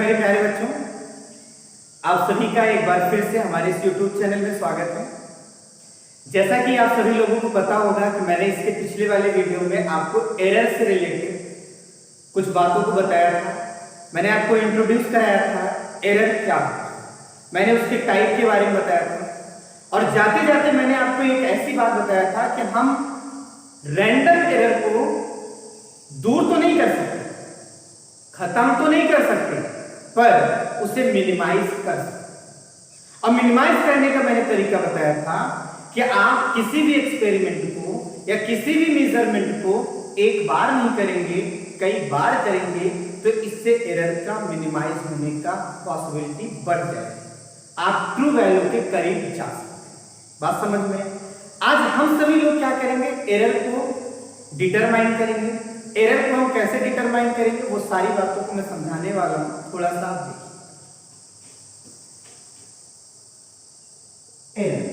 मेरे प्यारे बच्चों, आप सभी का एक बार फिर से हमारे इस YouTube चैनल में स्वागत है। जैसा कि आप सभी लोगों को पता होगा कि मैंने इसके पिछले वाले वीडियो में आपको एरर से रिलेटेड कुछ बातों को बताया था। मैंने आपको इंट्रोड्यूस कराया था एरर क्या है, मैंने उसके टाइप के बारे में बताया था और जाते जाते मैंने आपको एक ऐसी बात बताया था कि हम रैंडम एरर को दूर तो नहीं कर सकते, खत्म तो नहीं कर सकते, पर उसे मिनिमाइज कर सकते। और मिनिमाइज करने का मैंने तरीका बताया था कि आप किसी भी एक्सपेरिमेंट को या किसी भी मेजरमेंट को एक बार नहीं करेंगे, कई बार करेंगे तो इससे एरर का मिनिमाइज होने का पॉसिबिलिटी बढ़ जाएगी, आप ट्रू वैल्यू के करीब जा सकते। बात समझ में? आज हम सभी लोग क्या करेंगे, एरर को डिटरमाइन करेंगे। एरर को हम कैसे डिटरमाइन करेंगे वो सारी बातों को मैं समझाने वाला हूं, थोड़ा सा देखिए। एरर,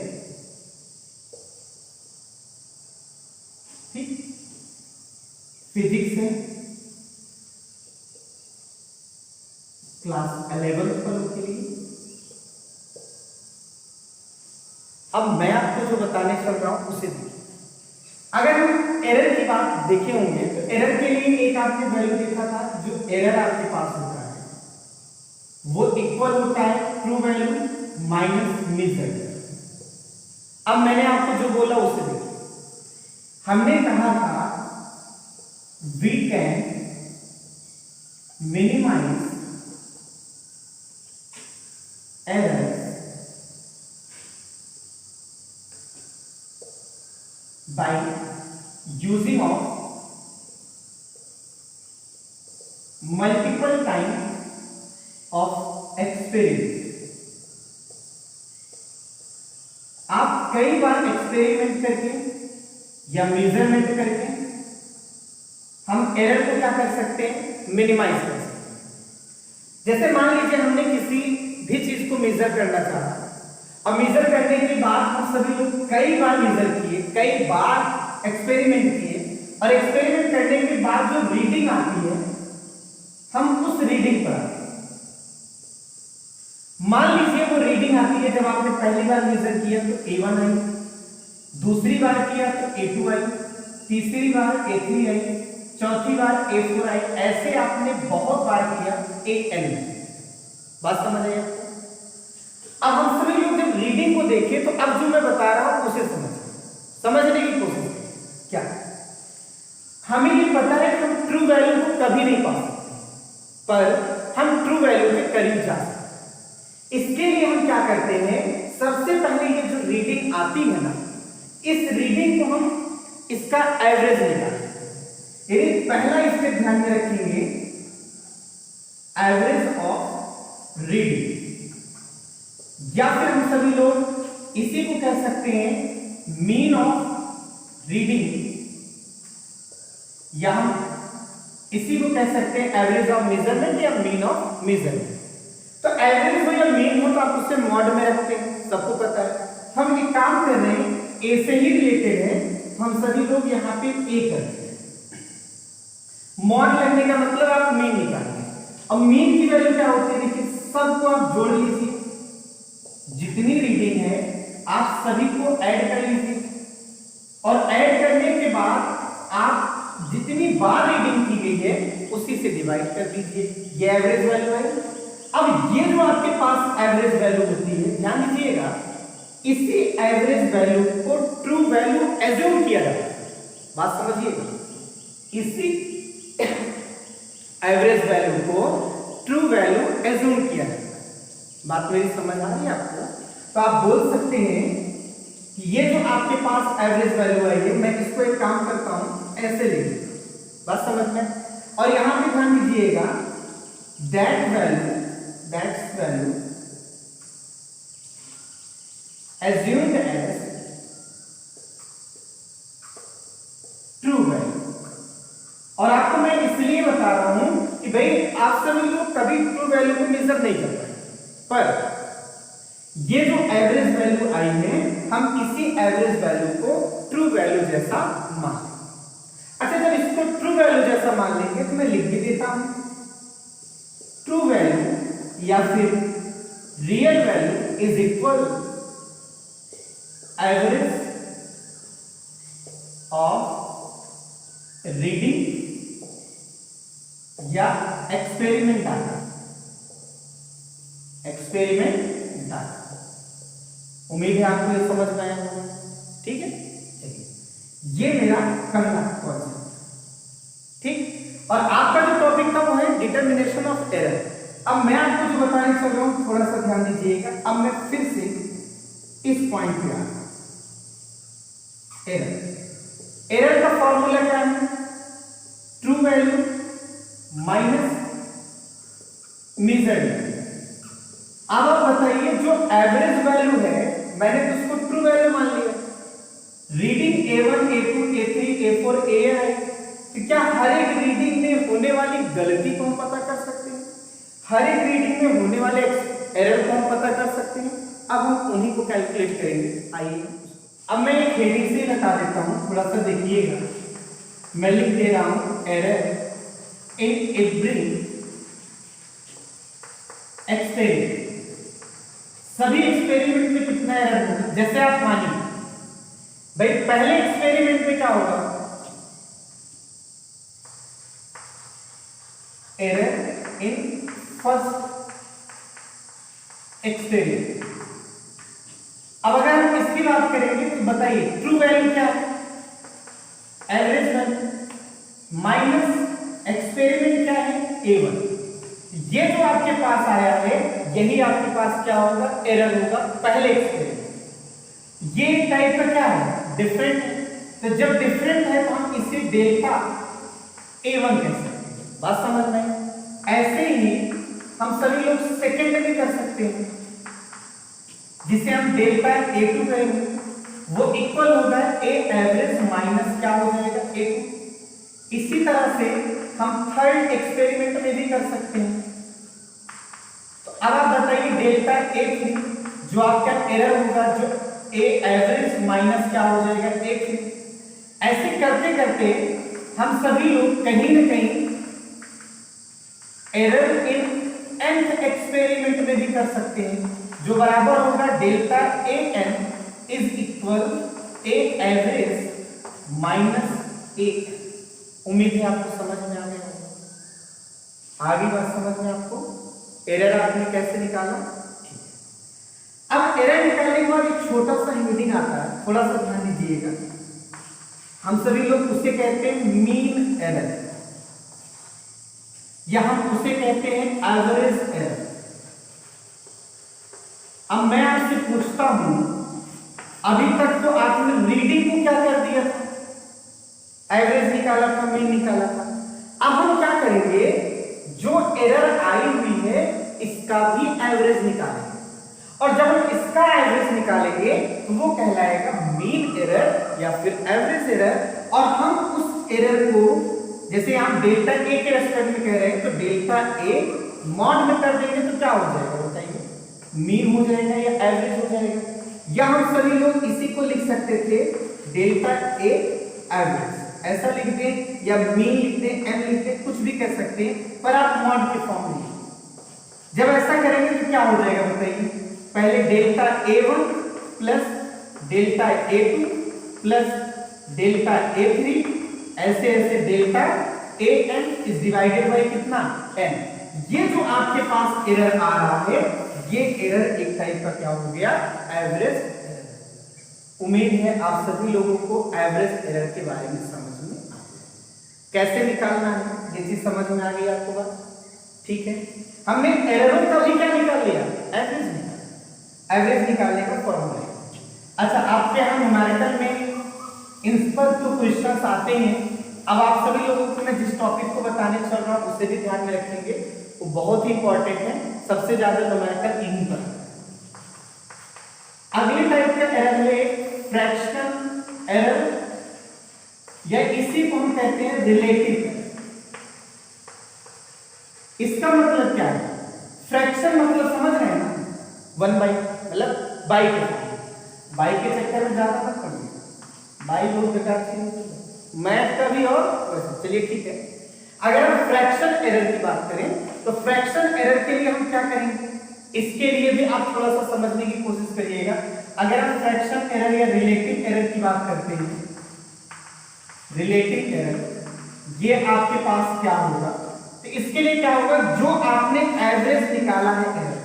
ठीक, फिजिक्स है, क्लास 11 वालों के लिए। अब मैं आपको जो बताने चल रहा हूं उसे देखिए। अगर हम एरर की बात देखे होंगे तो एरर के लिए एक आपने वैल्यू देखा था, जो एरर आपके पास होता है वो इक्वल होता है ट्रू वैल्यू माइनस मेजर। अब मैंने आपको जो बोला उसे देखिए। हमने कहा था we can minimize error by using of multiple time of experiment। आप कई बार एक्सपेरिमेंट करके या मेजरमेंट करके हम एरर को क्या कर सकते हैं, मिनिमाइज कर सकते हैं। जैसे मान लीजिए हमने किसी भी चीज को मेजर करना चाहा और मेजर करने के बाद हम सभी लोग कई बार मेजर किए, कई बार एक्सपेरिमेंट किए और एक्सपेरिमेंट करने के बाद जो रीडिंग आती है हम उस रीडिंग पर मान लीजिए वो रीडिंग आती है, जब आपने पहली बार मेजर किया तो A1 आई, दूसरी बार किया तो A2 आई, तीसरी बार A3 आई, चौथी बार A4 आई, ऐसे आपने बहुत बार किया AN। बात समझ आई आपको? अब हम सभी लोग जब रीडिंग को देखें तो अब जो मैं बता रहा हूं उसे समझने की कोशिश करें। क्या हमें ये पता है कि हम ट्रू वैल्यू को कभी नहीं पा सकते, पर हम ट्रू वैल्यू के करीब जा सकते। इसके लिए हम क्या करते हैं, सबसे पहले ये जो रीडिंग आती है ना, इस रीडिंग को हम इसका एवरेज निकालते हैं। पहला स्टेप ध्यान में रखेंगे, एवरेज ऑफ रीडिंग, या फिर हम सभी लोग इसी को कह सकते हैं मीन ऑफ रीडिंग, या हम इसी को कह सकते हैं एवरेज ऑफ मेजरमेंट या मीन ऑफ मेजरमेंट। तो एवरेज हो या मीन हो तो आप उससे मॉड में रखते हैं, सबको पता है। हम एक काम कर रहे हैं, ए से ही रिलेटेड है, हम सभी लोग यहाँ पे ए करते हैं। मॉड लगने का मतलब आप मीन निकालते हैं। अब मीन की वैल्यू क्या होती है, देखिए सबको आप जोड़ लीजिए, जितनी रीडिंग है आप सभी को ऐड कर लीजिए और ऐड करने के बाद आप जितनी बार रीडिंग की गई है उसी से डिवाइड कर दीजिए, ये एवरेज वैल्यू है। अब ये जो आपके पास एवरेज वैल्यू होती है, ध्यान दीजिएगा, इसी एवरेज वैल्यू को ट्रू वैल्यू एज्यूम किया जाता है। बात समझिएगा, इसी एवरेज वैल्यू को ट्रू वैल्यू एज्यूम किया जाता है। बात मेरी समझ आ रही है आपको? तो आप बोल सकते हैं कि ये जो आपके पास एवरेज वैल्यू आई है, मैं इसको एक काम करता हूं, ऐसे लिखिए। बात समझ में? और यहां पे ध्यान दीजिएगा, that's value assumed as true value. और आपको मैं इसलिए बता रहा हूं कि भाई आप सभी लोग कभी ट्रू वैल्यू को मेजर नहीं कर पाए, पर ये जो एवरेज वैल्यू आई है हम इसी एवरेज वैल्यू को ट्रू वैल्यू जैसा मान लें। अच्छा, जब इसको ट्रू वैल्यू जैसा मान लेंगे तो मैं लिख भी देता हूं, ट्रू वैल्यू या फिर real value is equal average of reading या एक्सपेरिमेंट डाटा। एक्सपेरिमेंट डाटा, उम्मीद है आपको ये समझ में आया होगा। ठीक है, चलिए ये मेरा पहला कॉन्सेप्ट। ठीक, और आपका जो टॉपिक था वो है डिटर्मिनेशन ऑफ एरर। अब मैं आपको जो बताने चल रहा हूं थोड़ा सा ध्यान दीजिएगा। अब मैं फिर से इस पॉइंट पे आ रहा हूं। एरर, एरर का फॉर्मूला क्या है? True value minus measured value. अब आप बताइए जो एवरेज वैल्यू है मैंने तो उसको ट्रू वैल्यू मान लिया। Reading A1 A2 A3 A4 A है, तो क्या हर एक रीडिंग में होने वाली गलती को हम पता कर सकते हैं? हर एक रीडिंग में होने वाले एरर को हम पता कर सकते हैं। अब हम उन्हीं को कैलकुलेट करेंगे। आइए, अब मैं एक हेडिंग से बता देता हूं, थोड़ा सा देखिएगा। मैं लिख दे रहा हूं एरर इन एवरी एक्सपेरिमेंट। सभी एक्सपेरिमेंट में कितना एरर होगा? जैसे आप मानिए भाई पहले एक्सपेरिमेंट में क्या होगा? Error in first experiment. अब अगर हम इसकी बात करेंगे तो बताइए ट्रू वैल्यू क्या है? एवरेज वैल्यू माइनस एक्सपेरिमेंट क्या है? A1। ये जो आपके पास आया है यही आपके पास क्या होगा? एरर होगा पहले एक्सपेरिमेंट। ये टाइप का क्या है? डिफरेंट है। तो जब डिफरेंट है तो हम इसे डेल्टा A1 कह सकते हैं। बात समझ में? ऐसे ही हम सभी लोग सेकंड में कर सकते हैं, जिसे हम डेल्टा A2 कहेंगे। वो इक्वल होगा A एवरेज माइनस क्या हो जाएगा? A2। इसी तरह से हम थर्ड एक्सपेरिमेंट में भी कर सकते हैं। तो अब आप बताइए डेल्टा A3 जो आपका एरर होगा, जो A एवरेज माइनस क्या हो जाएगा? A3। ऐसे करते करते हम सभी लोग कहीं ना कहीं एरर इन nth एक्सपेरिमेंट में भी कर सकते हैं, जो बराबर होगा delta AN is equal A average minus A। उम्मीद है आपको समझ में आ गया होगा। आगे बात समझ में आपको? एरर आपने कैसे निकाला? ठीक है, अब एरर निकालने के बाद एक छोटा सा हेडिंग आता है, थोड़ा सा ध्यान दीजिएगा। हम सभी लोग उसे कहते हैं मीन एरर, या हम उसे कहते हैं एवरेज एरर। अब मैं आपसे पूछता हूं, अभी तक तो आपने रीडिंग को क्या कर दिया था? एवरेज निकाला था, मीन निकाला था। अब हम क्या करेंगे? जो एरर आई हुई है इसका भी एवरेज निकालेंगे, और जब हम इसका एवरेज निकालेंगे तो वो कहलाएगा मीन एरर या फिर एवरेज एरर। और हम उस एरर को जैसे हम डेल्टा A के रेस्पेक्ट में कह रहे हैं तो डेल्टा A मॉड में कर देंगे तो क्या हो जाएगा बताइए? मीन हो जाएगा या एवरेज हो जाएगा? या हम सभी लोग इसी को लिख सकते थे डेल्टा A एवरेज, ऐसा लिख दें या मीन लिख दें, एम लिख दें, कुछ भी कर सकते हैं, पर आप मॉड के फॉर्म में। जब ऐसा करेंगे तो क्या हो जाएगा बताइए? पहले delta A1 plus delta A2 plus delta A3, ऐसे ऐसे delta AN is divided by कितना? n। ये जो आपके पास एरर आ रहा है ये एरर एक टाइप का क्या हो गया? Average error. उम्मीद है आप सभी लोगों को एवरेज एरर के बारे में समझ में आ गया, कैसे निकालना है ये चीज समझ में आ गई आपको बात? ठीक है, हमने एररों का भी क्या निकाल लिया? एवरेज निकाल, एवरेज निकालने का फॉर्मूला। अच्छा, आपके यहाँ न्यूमेरिकल में इन पर तो क्वेश्चंस आते हैं। अब आप सभी लोगों को मैं जिस टॉपिक को बताने चल रहा हूं उससे भी ध्यान में रखेंगे, वो बहुत ही इंपॉर्टेंट है, सबसे ज्यादा न्यूमेरिकल इन्हीं पर। अगले टाइप का एरर है फ्रैक्शनल एरर, या इसी को हम कहते हैं रिलेटिव एरर। इसका मतलब क्या है? फ्रैक्शन मतलब समझ रहे हैं ना, 1/, मतलब बाई के चक्कर में ज्यादा मत पड़िए, बाई बहुत बेकार चीज है, मैथ का भी। और चलिए ठीक है, अगर हम फ्रैक्शन एरर की बात करें तो फ्रैक्शन एरर के लिए हम क्या करेंगे, इसके लिए भी आप थोड़ा सा समझने की कोशिश करिएगा। अगर हम फ्रैक्शन एरर या रिलेटिव एरर की बात करते हैं, रिलेटिव एरर ये आपके पास क्या होगा, तो इसके लिए क्या होगा, जो आपने एवरेज निकाला है एरर,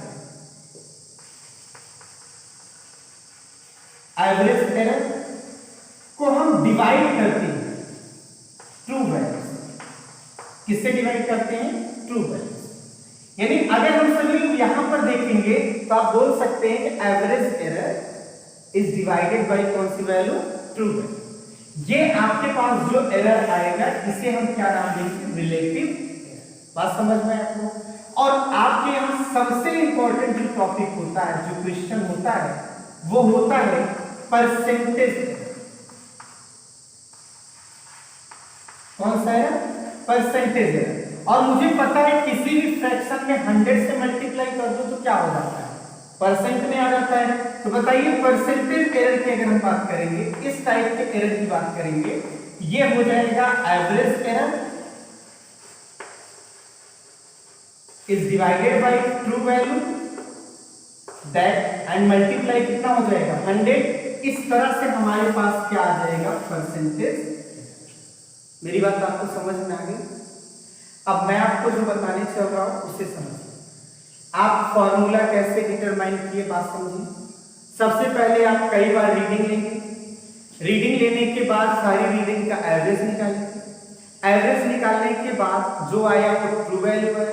एवरेज एरर को हम डिवाइड करते हैं ट्रू वैल्यू। किससे डिवाइड करते हैं, ट्रू वैल्यू। यानी अगर हम सभी लोग यहां पर देखेंगे तो आप बोल सकते हैं कि average error is divided by कौन सी वैल्यू, ट्रू वैल्यू। ये आपके पास जो एरर आएगा इसे हम क्या नाम देंगे, रिलेटिव एरर। बात समझ में आपको। और आपके यहां सबसे इंपॉर्टेंट जो टॉपिक होता है, जो क्वेश्चन होता है, वो होता है परसेंटेज एरर। कौन सा है, परसेंटेज एरर। और मुझे पता है किसी भी फ्रैक्शन में 100 से मल्टीप्लाई कर दो तो क्या हो जाता है, परसेंट में आ जाता है। तो बताइए परसेंटेज एरर की अगर हम बात करेंगे, इस टाइप के एरर की बात करेंगे, ये हो जाएगा average error is divided by true value that and multiply कितना हो जाएगा, 100। इस तरह से हमारे पास क्या आ जाएगा, परसेंटेज। मेरी बात आपको समझ में आ गई। अब मैं आपको जो बताने चल रहा हूं उसे समझिए। आप फॉर्मूला कैसे डिटरमाइन किए, बात समझिए। सबसे पहले आप कई बार रीडिंग लेंगे, रीडिंग लेने के बाद सारी रीडिंग का एवरेज निकालेंगे, एवरेज निकालने के बाद जो आया वो ट्रू वैल्यू है।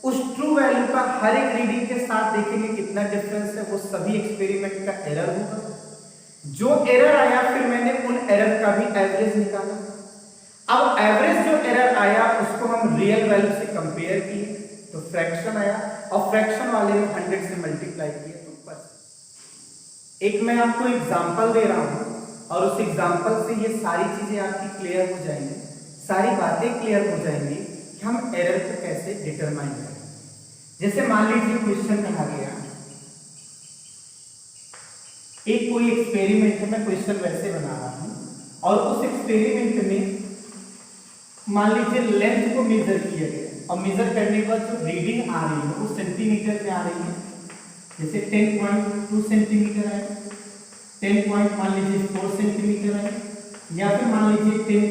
उस ट्रू वैल्यू का हर एक रीडिंग के साथ देखेंगे कितना डिफरेंस है, वो सभी एक्सपेरिमेंट का एरर होगा। जो एरर आया फिर मैंने उन एरर का भी एवरेज निकाला। अब एवरेज जो एरर आया उसको हम रियल वैल्यू से कंपेयर किए तो फ्रैक्शन आया, और फ्रैक्शन वाले में 100 से मल्टीप्लाई किए तो बस। एक मैं आपको एग्जांपल दे रहा हूं और उस एग्जांपल से ये सारी चीजें आपकी क्लियर हो जाएंगी, सारी बातें क्लियर हो जाएंगी कि हम एरर को कैसे डिटरमाइन करें। जैसे मान लीजिए क्वेश्चन कहा गया, एक कोई एक्सपेरिमेंट है, मैं क्वेश्चन वैसे बना रहा हूं, और उस एक्सपेरिमेंट में मान लीजिए लेंथ को मेजर किया गया, और मेजर करने के बाद जो रीडिंग आ रही है वो सेंटीमीटर में आ रही है। जैसे 10.2 सेंटीमीटर है, 10 मान लीजिए 4 सेंटीमीटर है, या फिर मान लीजिए 10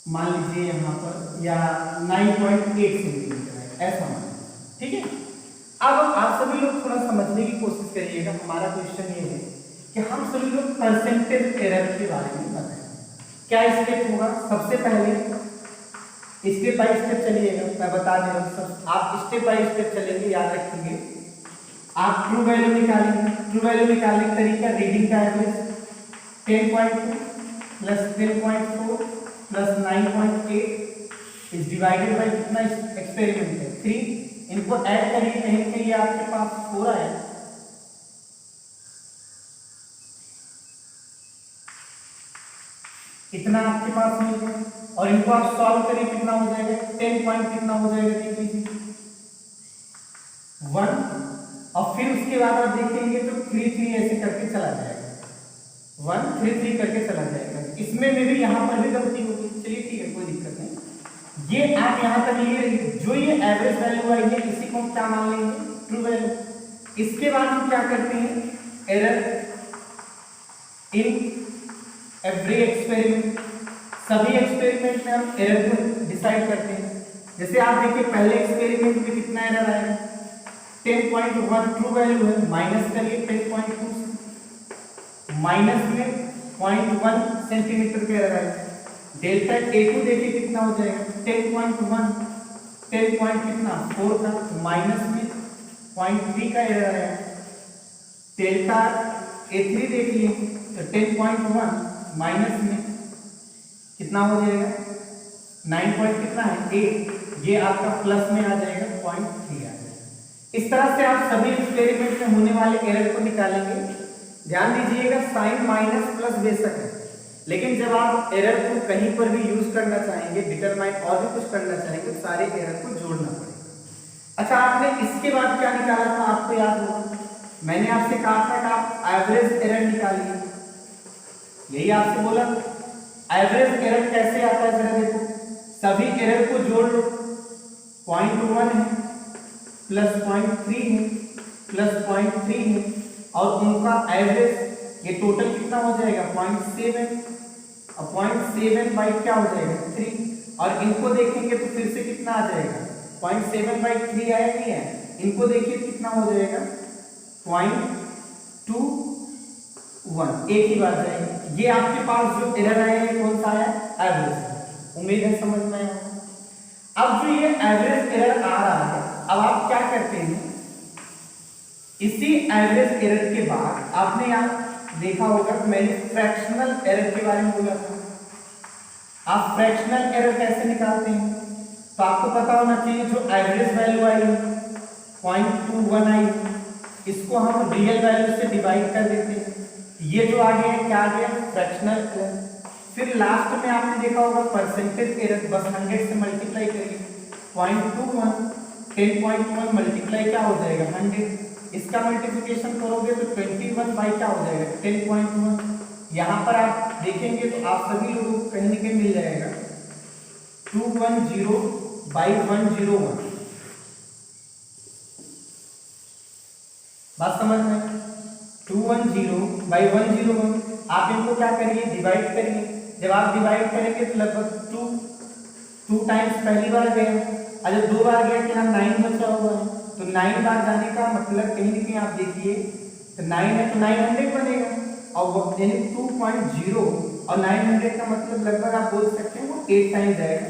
मान लीजिए यहाँ पर, या 9.8 सेंटीमीटर है, ऐसा मान, ठीक है। अब आप सभी लोग थोड़ा समझने की कोशिश करिएगा। हमारा क्वेश्चन ये है कि हम सभी लोग परसेंटेज एरर के बारे में बताएं। क्या स्टेप होगा, सबसे पहले स्टेप बाय स्टेप चलिएगा, मैं बता दे रहा हूं सब, आप स्टेप बाय स्टेप चलेंगे, याद रखेंगे। आप ट्रू वैल्यू निकालेंगे, ट्रू वैल्यू निकालने का तरीका, रीडिंग का average 10.2 plus 10.4 plus 9.8 is divided by कितना एक्सपेरिमेंट है, 3। इनको ऐड करिए, कहीं कहीं आपके पास 4 आया, इतना आपके पास मिल गया। और इनको आप सॉल्व करिए, कितना हो जाएगा, 10 कितना हो जाएगा, देख लीजिए 1। और फिर उसके बाद आप देखेंगे तो 3 ऐसे करके चला जाएगा, 1 3 करके चला जाएगा। इसमें मेरी यहाँ पर भी गलती होगी, चलिए ठीक है, कोई दिक्कत नहीं। ये आप यहाँ तक लिए, जो ये एवरेज वैल्यू आई है इसी को हम क्या मान लेंगे, ट्रू वैल्यू। इसके बाद हम क्या करते हैं, एरर इन एवरी एक्सपेरिमेंट, सभी एक्सपेरिमेंट में हम एरर को डिसाइड करते हैं। जैसे आप देखिए पहले एक्सपेरिमेंट में कितना एरर आएगा, 10.1 ट्रू वैल्यू है, माइनस करिए 10.2 से, माइनस में 0.1 सेंटीमीटर का एरर आएगा। डेल्टा A2 देखिए कितना हो जाएगा, 10.1 10 कितना 4 का, माइनस में 0.3 का एरर आएगा। डेल्टा A3 देखिए तो 10.1 माइनस में कितना हो जाएगा, 9 कितना है 8, ये आपका प्लस में आ जाएगा 0.3 आ जाएगा। इस तरह से आप सभी एक्सपेरिमेंट में होने वाले एरर को निकालेंगे। ध्यान दीजिएगा, साइन माइनस प्लस बेशक है, लेकिन जब आप एरर को कहीं पर भी यूज करना चाहेंगे, डिटरमाइन और भी कुछ करना चाहेंगे, तो सारे एरर को जोड़ना पड़ेगा। अच्छा, आपने इसके बाद क्या निकाला था, आपको याद होगा, मैंने आपसे कहा था कि आप एवरेज एरर निकालिए, यही आपसे बोला। एवरेज एरर कैसे आता है, जरा देखो, सभी एरर को जोड़ लो, 0.1 है प्लस 0.3 है प्लस 0.3 है और उनका एवरेज ये टोटल कितना हो जाएगा 0.7 और 0.7 बाई क्या हो जाएगा 3 और इनको देखेंगे तो फिर से कितना आ जाएगा 0.7 बाई 3 आया नहीं है। इनको देखिए कितना हो जाएगा 0.21 एक ही बात जाएगी। ये आपके पास जो एरर आया है कौन सा आया एवरेज। उम्मीद है समझ में आया। अब जो ये एवरेज एरर आ रहा है अब आप क्या करते हैं इसी एवरेज एरर के बाद आपने यहाँ देखा होगा मैंने फ्रैक्शनल एरर के बारे में बोला था। आप फ्रैक्शनल एरर कैसे निकालते हैं तो आपको पता होना चाहिए जो एवरेज वैल्यू आई 0.21 आई इसको हम रियल वैल्यू से डिवाइड कर देते हैं। ये जो आ गया है क्या आ गया फ्रैक्शनल एरर। फिर लास्ट में आपने देखा होगा परसेंटेज एरर बस 100 से मल्टीप्लाई करिए 0.21 10.1 मल्टीप्लाई क्या हो जाएगा 100 इसका मल्टीप्लिकेशन करोगे तो 21 बाई क्या हो जाएगा 10.1। यहाँ पर आप देखेंगे तो आप सभी लोगों को कहीं न कहीं मिल जाएगा 210 बाई 101। बात समझ में 210 बाई 101। आप इनको क्या करिए डिवाइड करिए। जब आप डिवाइड करेंगे तो लगभग 2 टाइम्स पहली बार गया और जब 2 बार गया क्या 9 बचा हुआ है तो 9 बार जाने का मतलब कहीं न कहीं आप देखिए तो 9 है तो 900 बनेगा और यानी 2.0 और 900 का मतलब लगभग आप बोल सकते हैं वो 8 टाइम्स जाएगा।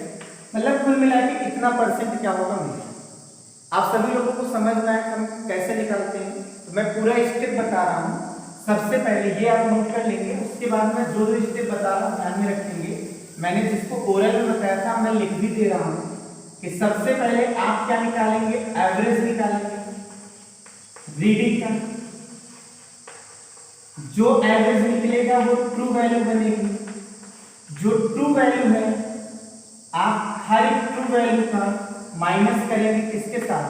मतलब कुल मिला के इतना परसेंट क्या होगा मिलेगा। आप सभी लोगों को समझ में आया हम कैसे निकालते हैं तो मैं पूरा स्टेप बता रहा हूँ। सबसे पहले ये आप नोट कर लेंगे उसके बाद मैं जो स्टेप बता रहा हूँ ध्यान में रखेंगे। मैंने जिसको ओरल में बताया था मैं लिख भी दे रहा हूँ कि सबसे पहले आप क्या निकालेंगे एवरेज निकालेंगे रीडिंग का। जो एवरेज निकलेगा वो ट्रू वैल्यू बनेगी। जो ट्रू वैल्यू है आप हर एक ट्रू वैल्यू का माइनस करेंगे किसके साथ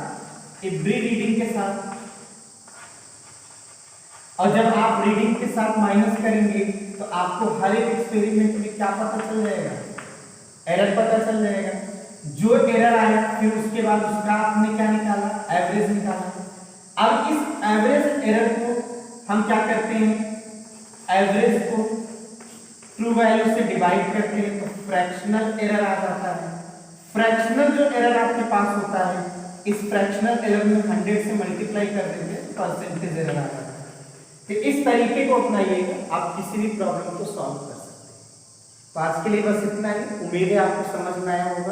एवरी रीडिंग के साथ। और जब आप रीडिंग के साथ माइनस करेंगे तो आपको हर एक एक्सपेरिमेंट में क्या पता चल जाएगा एरर पता चल जाएगा। जो एरर आया फिर उसके बाद उसका आपने क्या निकाला एवरेज निकाला। अब इस एवरेज एरर को हम क्या करते हैं एवरेज को ट्रू वैल्यू से डिवाइड करते हैं तो फ्रैक्शनल एरर आ जाता है। फ्रैक्शनल जो एरर आपके पास होता है इस फ्रैक्शनल एरर में 100 से मल्टीप्लाई कर देते हैं परसेंटेज एरर आ जाता है। तो इस तरीके को अपनाइएगा आप किसी भी प्रॉब्लम को सॉल्व कर सकते हैं। तो आज के लिए बस इतना ही। उम्मीद है आपको समझ में आया होगा।